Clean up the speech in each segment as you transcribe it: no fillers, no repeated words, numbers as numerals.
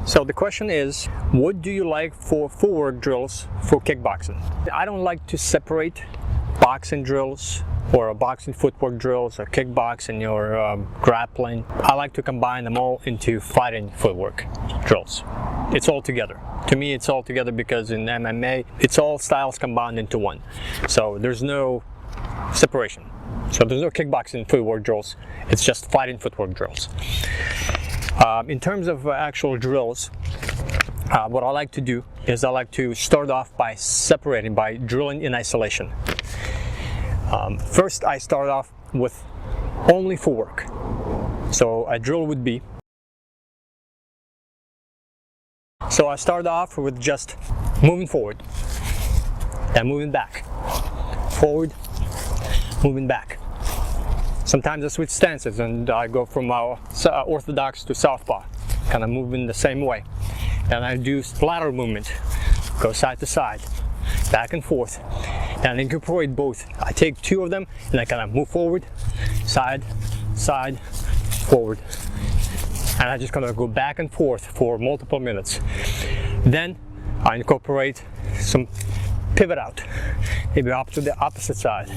So the question is, what do you like for footwork drills for kickboxing? I don't like to separate boxing drills or boxing footwork drills or kickboxing or grappling. I like to combine them all into fighting footwork drills. It's all together. To me, it's all together because in MMA, it's all styles combined into one. So there's no separation. So there's no kickboxing footwork drills. It's just fighting footwork drills. In terms of actual drills, what I like to do is I like to start off by separating, by drilling in isolation. First, I start off with only footwork. So a drill would be, so I start off with just moving forward, then moving back, forward, moving back. Sometimes I switch stances and I go from orthodox to southpaw, kind of moving the same way. And I do lateral movement, go side to side, back and forth, and incorporate both. I take two of them and I kind of move forward, side, side, forward. And I just kind of go back and forth for multiple minutes. Then I incorporate some pivot out, maybe up to the opposite side.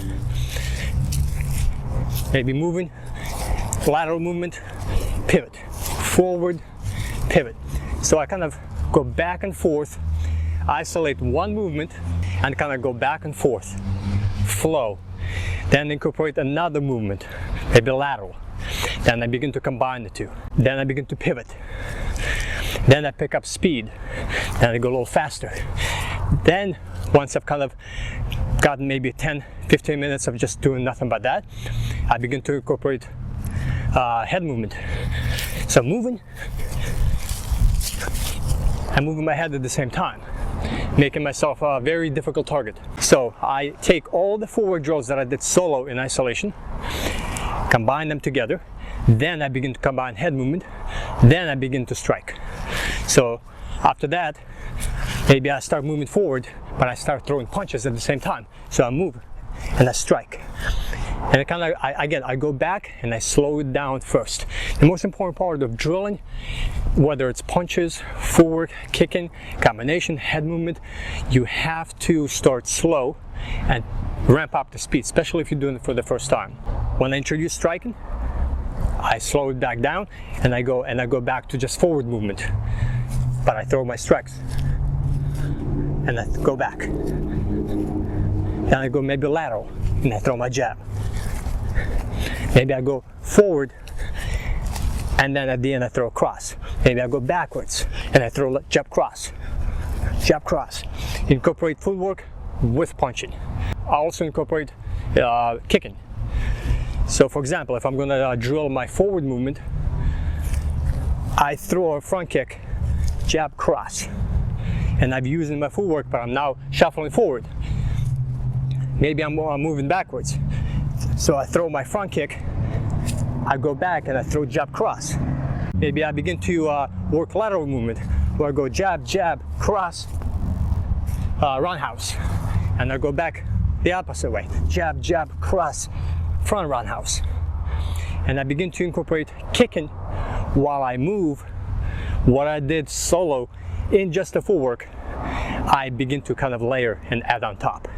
Maybe moving, lateral movement, pivot, forward, pivot. So I kind of go back and forth, isolate one movement, and kind of go back and forth, flow. Then incorporate another movement, maybe lateral. Then I begin to combine the two. Then I begin to pivot. Then I pick up speed. Then I go a little faster. Then, once I've kind of gotten maybe 10-15 minutes of just doing nothing but that, I begin to incorporate head movement. So moving and moving my head at the same time, making myself a very difficult target. So I take all the forward drills that I did solo in isolation, combine them together, then I begin to combine head movement, then I begin to strike. So after that, maybe I start moving forward, but I start throwing punches at the same time. So I move and I strike. And I go back and I slow it down first. The most important part of drilling, whether it's punches, footwork, kicking, combination, head movement, you have to start slow and ramp up the speed, especially if you're doing it for the first time. When I introduce striking, I slow it back down and I go back to just forward movement. But I throw my strikes and I go back. Then I go maybe lateral and I throw my jab. Maybe I go forward and then at the end I throw a cross. Maybe I go backwards and I throw jab cross. Jab cross. Incorporate footwork with punching. I also incorporate kicking. So for example, if I'm going to drill my forward movement, I throw a front kick, jab cross. And I'm using my footwork, but I'm now shuffling forward. Maybe I'm moving backwards. So I throw my front kick, I go back and I throw jab cross. Maybe I begin to work lateral movement, where I go jab, jab, cross, roundhouse. And I go back the opposite way, jab, jab, cross, front roundhouse. And I begin to incorporate kicking while I move what I did solo in just the footwork. I begin to kind of layer and add on top.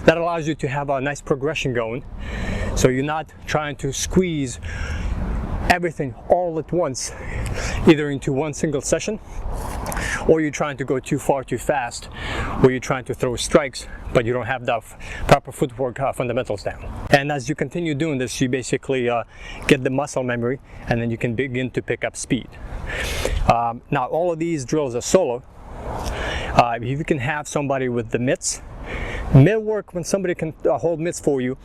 That allows you to have a nice progression going, so you're not trying to squeeze everything all at once, either into one single session, or you're trying to go too far too fast, or you're trying to throw strikes but you don't have the proper footwork fundamentals down. And as you continue doing this, you basically get the muscle memory, and then you can begin to pick up speed. Now all of these drills are solo. If you can have somebody with the mitts, mitt work, when somebody can hold mitts for you,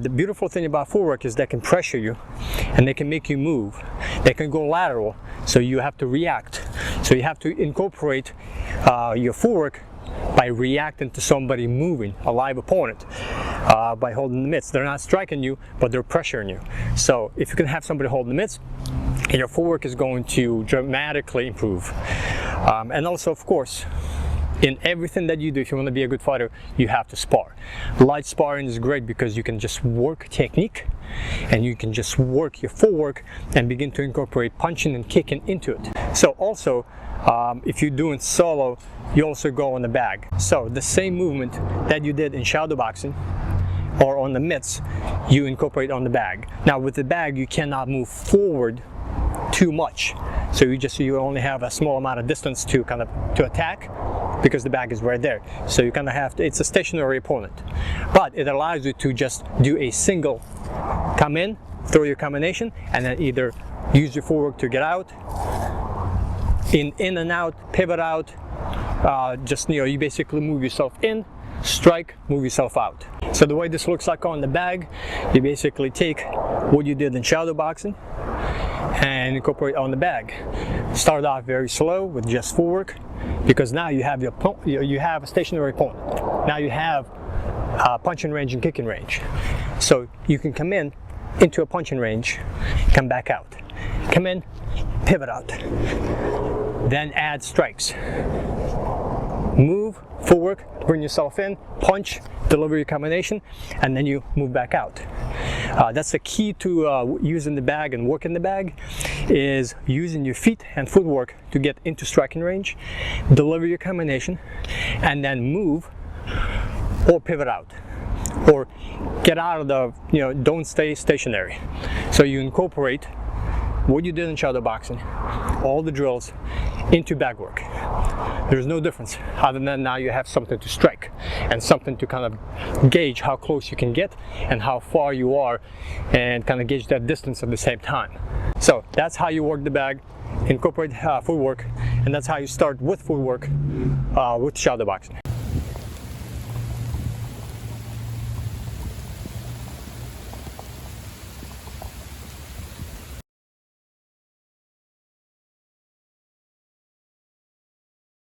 the beautiful thing about footwork is they can pressure you and they can make you move. They can go lateral, so you have to react. So you have to incorporate your footwork by reacting to somebody moving, a live opponent, by holding the mitts. They're not striking you, but they're pressuring you. So if you can have somebody hold the mitts, your footwork is going to dramatically improve. And also, of course, in everything that you do, if you want to be a good fighter, you have to spar. Light sparring is great because you can just work technique and you can just work your footwork and begin to incorporate punching and kicking into it. So also, if you're doing solo, you also go on the bag. So the same movement that you did in shadow boxing or on the mitts, you incorporate on the bag. Now with the bag, you cannot move forward too much. So you only have a small amount of distance to attack, because the bag is right there. So you kind of have to, it's a stationary opponent. But it allows you to just do a single come in, throw your combination, and then either use your footwork to get out, in and out, pivot out, you basically move yourself in, strike, move yourself out. So the way this looks like on the bag, you basically take what you did in shadow boxing and incorporate on the bag. Start off very slow with just footwork, because now you have you have a stationary opponent. Now you have punching range and kicking range. So you can come in into a punching range, come back out, come in, pivot out, then add strikes. Move, footwork, bring yourself in, punch, deliver your combination, and then you move back out. That's the key to using the bag and working the bag, is using your feet and footwork to get into striking range, deliver your combination, and then move or pivot out, or get out of the, don't stay stationary. So you incorporate what you did in shadow boxing, all the drills, into bag work. There's no difference other than now you have something to strike and something to kind of gauge how close you can get and how far you are, and kind of gauge that distance at the same time. So that's how you work the bag, incorporate footwork, and that's how you start with footwork with shadow boxing.